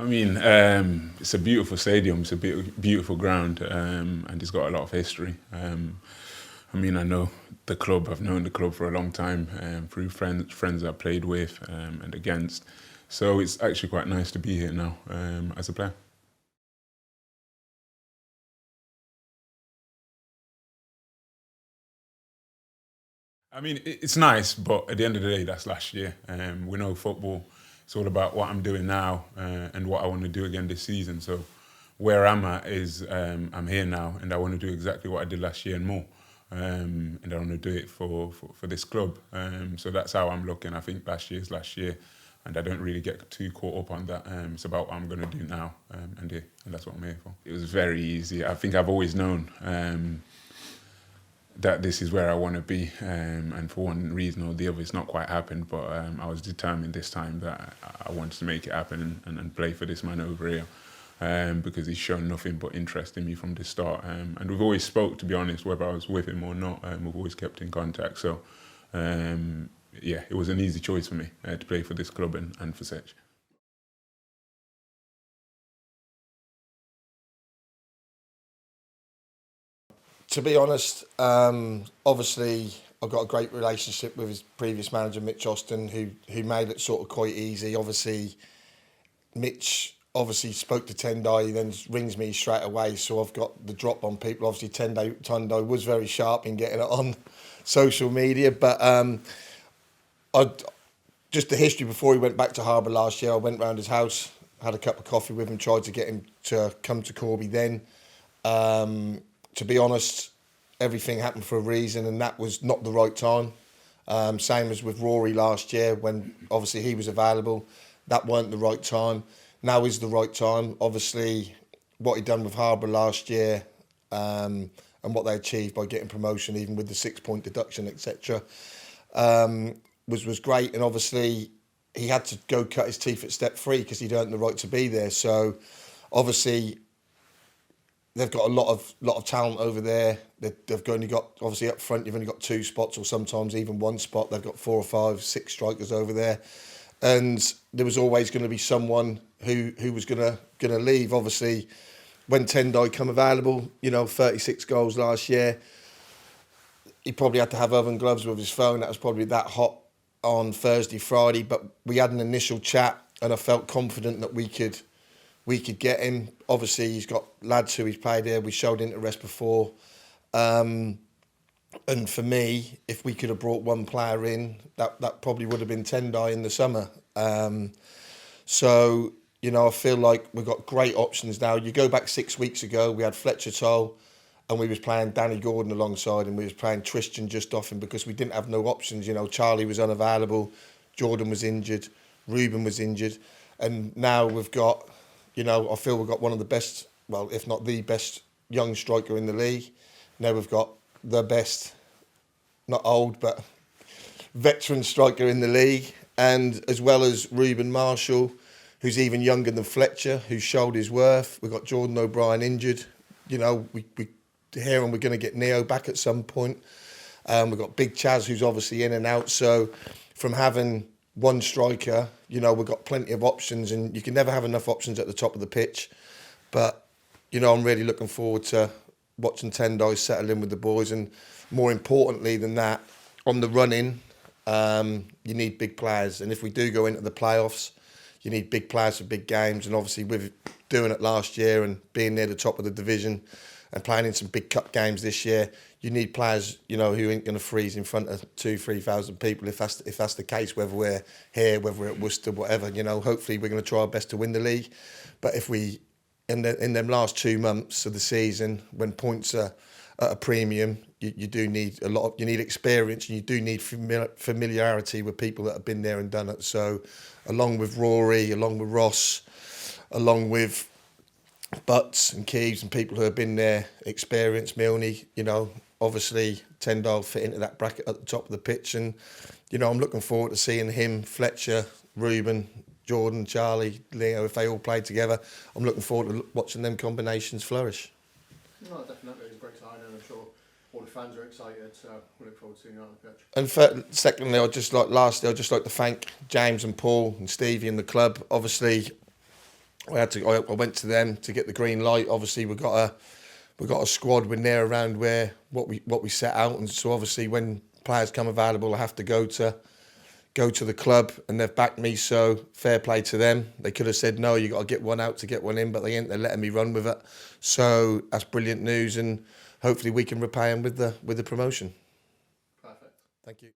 I mean, it's a beautiful stadium. It's a beautiful ground, and it's got a lot of history. I mean, I know the club. I've known the club for a long time, through friends I've played with and against. So it's actually quite nice to be here now as a player. I mean, it's nice, but at the end of the day, that's last year. We know football. It's all about what I'm doing now and what I want to do again this season. So where I'm at is I'm here now, and I want to do exactly what I did last year and more. And I want to do it for this club. So that's how I'm looking. I think last year's last year, and I don't really get too caught up on that. It's about what I'm going to do now, and that's what I'm here for. It was very easy. I think I've always known that this is where I want to be, and for one reason or the other, it's not quite happened. But I was determined this time that I wanted to make it happen and play for this man over here. Because he's shown nothing but interest in me from the start. And we've always spoke, to be honest, whether I was with him or not. We've always kept in contact. So, yeah, it was an easy choice for me to play for this club and for Sech. To be honest, obviously I've got a great relationship with his previous manager, Mitch Austin, who made it sort of quite easy. Obviously, Mitch spoke to Tendai, he then rings me straight away, so I've got the drop on people. Obviously, Tendai was very sharp in getting it on social media, but just the history before he went back to Harbour last year, I went round his house, had a cup of coffee with him, tried to get him to come to Corby then. To be honest, everything happened for a reason, and that was not the right time. Same as with Rory last year, when obviously he was available. That weren't the right time. Now is the right time. Obviously, what he done with Harbour last year, and what they achieved by getting promotion, even with the 6-point deduction, etc., was great. And obviously, he had to go cut his teeth at step 3 because he'd earned the right to be there. So, obviously, they've got a lot of talent over there. They've only got, obviously up front, you've only got 2 spots or sometimes even 1 spot. They've got 4 or 5, 6 strikers over there. And there was always going to be someone who was going to leave. Obviously, when Tendai come available, 36 goals last year, he probably had to have oven gloves with his phone. That was probably that hot on Thursday, Friday. But we had an initial chat, and I felt confident that we could get him. Obviously, he's got lads who he's played here. We showed interest before. And for me, if we could have brought one player in, that probably would have been Tendai in the summer. So, I feel like we've got great options now. You go back 6 weeks ago, we had Fletcher Toll, and we was playing Danny Gordon alongside him. We was playing Tristan just off him because we didn't have no options. Charlie was unavailable, Jordan was injured, Ruben was injured. And now we've got, I feel we've got one of the best, well, if not the best young striker in the league. Now we've got the best, not old, but veteran striker in the league. And as well as Ruben Marshall, who's even younger than Fletcher, who's showed his worth. We've got Jordan O'Brien injured. We hear we're going to get Neo back at some point. We've got Big Chaz, who's obviously in and out. So from having one striker, we've got plenty of options, and you can never have enough options at the top of the pitch. But, I'm really looking forward to watching Tendai settle in with the boys. And more importantly than that, on the run-in, you need big players. And if we do go into the playoffs, you need big players for big games. And obviously with doing it last year and being near the top of the division and playing in some big cup games this year, you need players, who ain't going to freeze in front of 2,000-3,000 people if that's the case, whether we're here, whether we're at Worcester, whatever. Hopefully we're going to try our best to win the league. But if we, in them last 2 months of the season, when points are at a premium, you do need you need experience, and you do need familiarity with people that have been there and done it. So along with Rory, along with Ross, along with Butts and Keeves and people who have been there, experienced, Milne, obviously Tendai will fit into that bracket at the top of the pitch. And, I'm looking forward to seeing him, Fletcher, Ruben, Jordan, Charlie, Leo, if they all play together. I'm looking forward to watching them combinations flourish. No, definitely. It's a great signing, and I'm sure all the fans are excited, so we look forward to seeing you on the pitch. And secondly, I'd just like to thank James and Paul and Stevie and the club. Obviously, I went to them to get the green light. Obviously, we got a squad with there around where what we set out, and so obviously when players come available, I have to go to the club, and they've backed me. So fair play to them. They could have said no, you got to get one out to get one in, but they ain't. They're letting me run with it. So that's brilliant news, and hopefully we can repay them with the promotion. Perfect. Thank you.